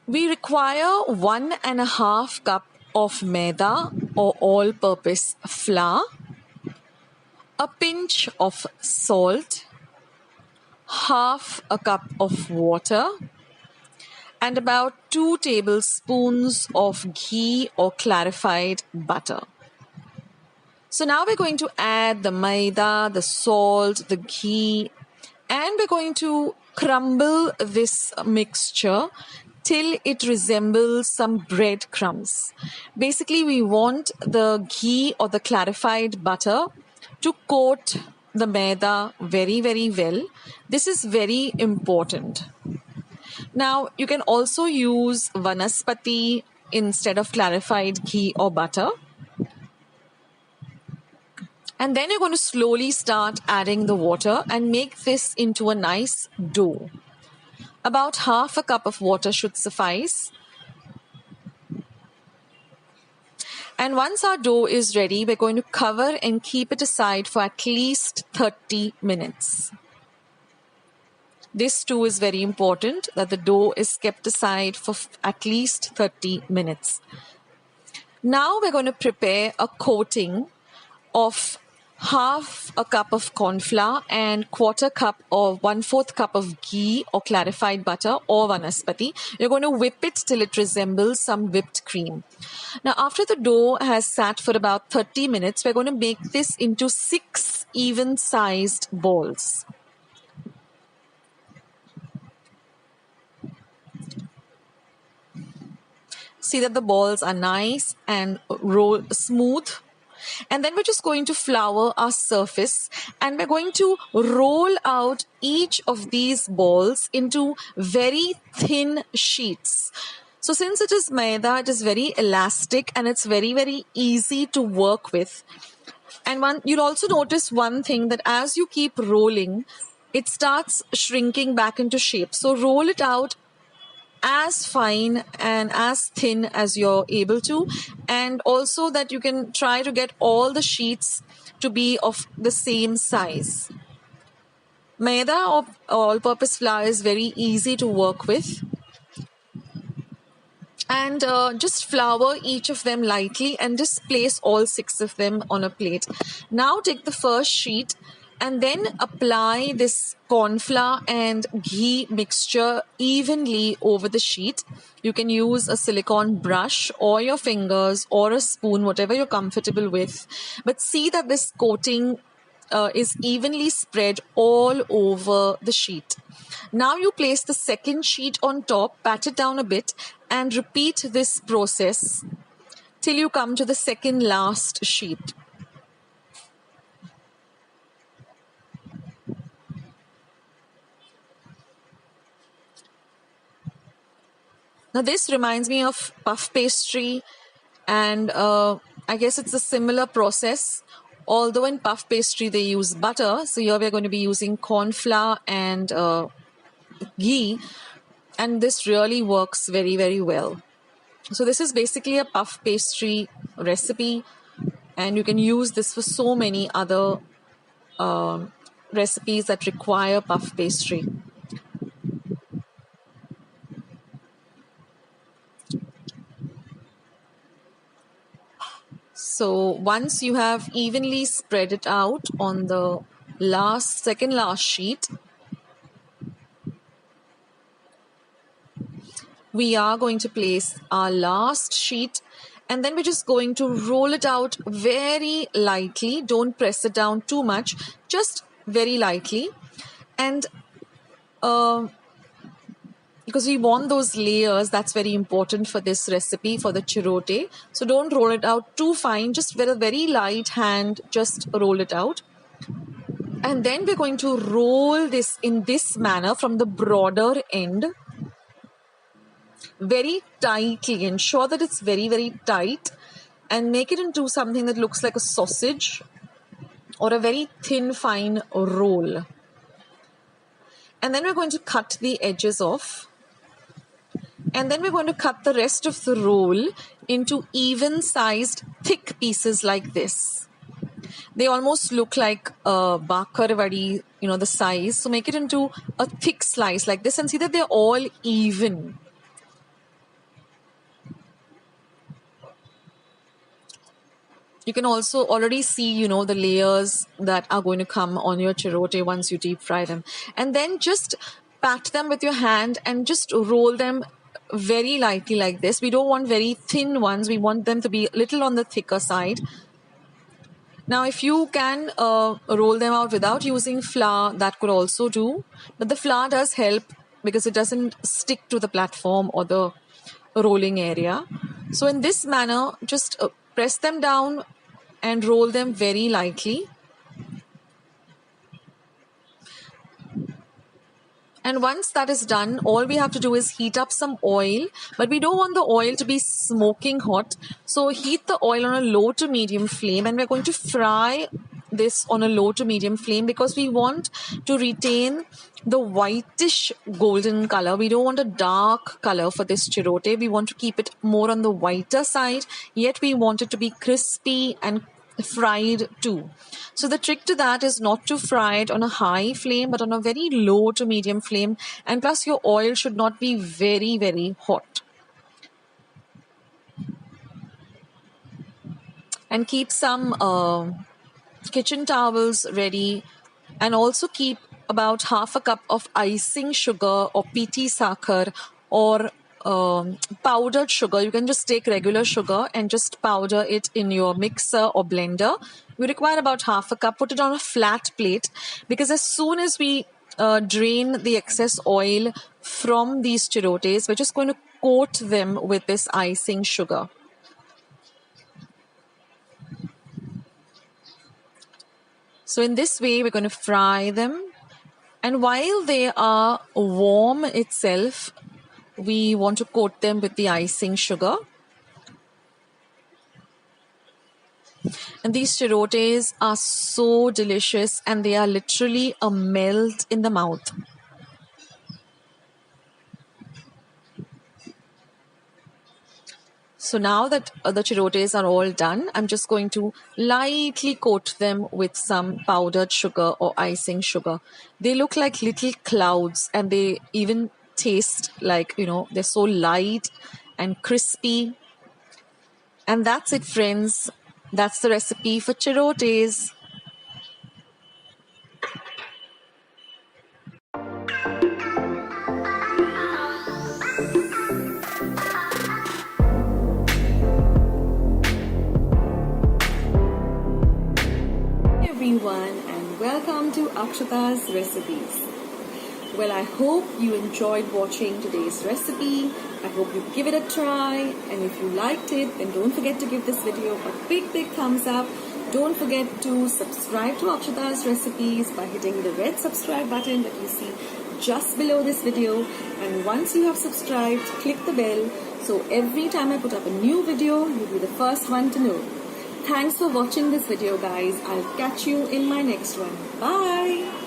We require 1.5 cup of maida or all-purpose flour, a pinch of salt, half a cup of water, and about 2 tablespoons of ghee or clarified butter. So now we're going to add the maida, the salt, the ghee, and we're going to crumble this mixture till it resembles some bread crumbs. Basically, we want the ghee or the clarified butter to coat the maida very, very well. This is very important. Now, you can also use vanaspati instead of clarified ghee or butter. And then you're going to slowly start adding the water and make this into a nice dough. About half a cup of water should suffice. And once our dough is ready, we're going to cover and keep it aside for at least 30 minutes. This too is very important, that the dough is kept aside for at least 30 minutes. Now we're going to prepare a coating of half a cup of cornflour and 1/4 cup or 1/4 cup of ghee or clarified butter or vanaspati. You're going to whip it till it resembles some whipped cream. Now, after the dough has sat for about 30 minutes, we're going to make this into 6 even-sized balls. See that the balls are nice and roll smooth. And then we're just going to flour our surface and we're going to roll out each of these balls into very thin sheets. So since it is maida, it is very elastic and it's very, very easy to work with. And you'll also notice one thing, that as you keep rolling, it starts shrinking back into shape. So roll it out as fine and as thin as you're able to, and also that you can try to get all the sheets to be of the same size. Maida or all-purpose flour is very easy to work with, and just flour each of them lightly and just place all 6 of them on a plate. Now take the first sheet and then apply this cornflour and ghee mixture evenly over the sheet. You can use a silicone brush or your fingers or a spoon, whatever you're comfortable with. But see that this coating is evenly spread all over the sheet. Now you place the second sheet on top, pat it down a bit, and repeat this process till you come to the second last sheet. Now this reminds me of puff pastry, and I guess it's a similar process, although in puff pastry they use butter. So here we're going to be using corn flour and ghee, and this really works very, very well. So this is basically a puff pastry recipe, and you can use this for so many other recipes that require puff pastry. So once you have evenly spread it out on the second last sheet, we are going to place our last sheet, and then we're just going to roll it out very lightly. Don't press it down too much, just very lightly. And because we want those layers, that's very important for this recipe, for the chirote. So don't roll it out too fine, just with a very light hand, just roll it out. And then we're going to roll this in this manner from the broader end, very tightly. Ensure that it's very, very tight, and make it into something that looks like a sausage or a very thin, fine roll. And then we're going to cut the edges off. And then we're going to cut the rest of the roll into even-sized, thick pieces like this. They almost look like bakarvadi, the size. So make it into a thick slice like this, and see that they're all even. You can also already see, you know, the layers that are going to come on your chirote once you deep fry them. And then just pat them with your hand and just roll them very lightly like this. We don't want very thin ones. We want them to be a little on the thicker side. Now, if you can roll them out without using flour, that could also do. But the flour does help because it doesn't stick to the platform or the rolling area. So in this manner, just press them down and roll them very lightly. And once that is done, all we have to do is heat up some oil, but we don't want the oil to be smoking hot. So heat the oil on a low to medium flame, and we're going to fry this on a low to medium flame because we want to retain the whitish golden color. We don't want a dark color for this chirote. We want to keep it more on the whiter side, yet we want it to be crispy and fried too. So the trick to that is not to fry it on a high flame, but on a very low to medium flame. And plus your oil should not be very, very hot. And keep some kitchen towels ready, and also keep about half a cup of icing sugar or piti sakhar or powdered sugar. You can just take regular sugar and just powder it in your mixer or blender. We require about half a cup. Put it on a flat plate, because as soon as we drain the excess oil from these chirotes, we're just going to coat them with this icing sugar. So in this way, we're going to fry them. And while they are warm itself, we want to coat them with the icing sugar. And these chirotes are so delicious, and they are literally a melt in the mouth. So now that the chirotes are all done, I'm just going to lightly coat them with some powdered sugar or icing sugar. They look like little clouds, and they even taste like, you know, they're so light and crispy. And that's it, friends. That's the recipe for chirotes. Everyone, and welcome to Akshata's Recipes. Well, I hope you enjoyed watching today's recipe. I hope you give it a try, and if you liked it, then don't forget to give this video a big thumbs up. Don't forget to subscribe to Akshata's Recipes by hitting the red subscribe button that you see just below this video. And once you have subscribed, click the bell, so every time I put up a new video, you'll be the first one to know. Thanks for watching this video, guys. I'll catch you in my next one. Bye!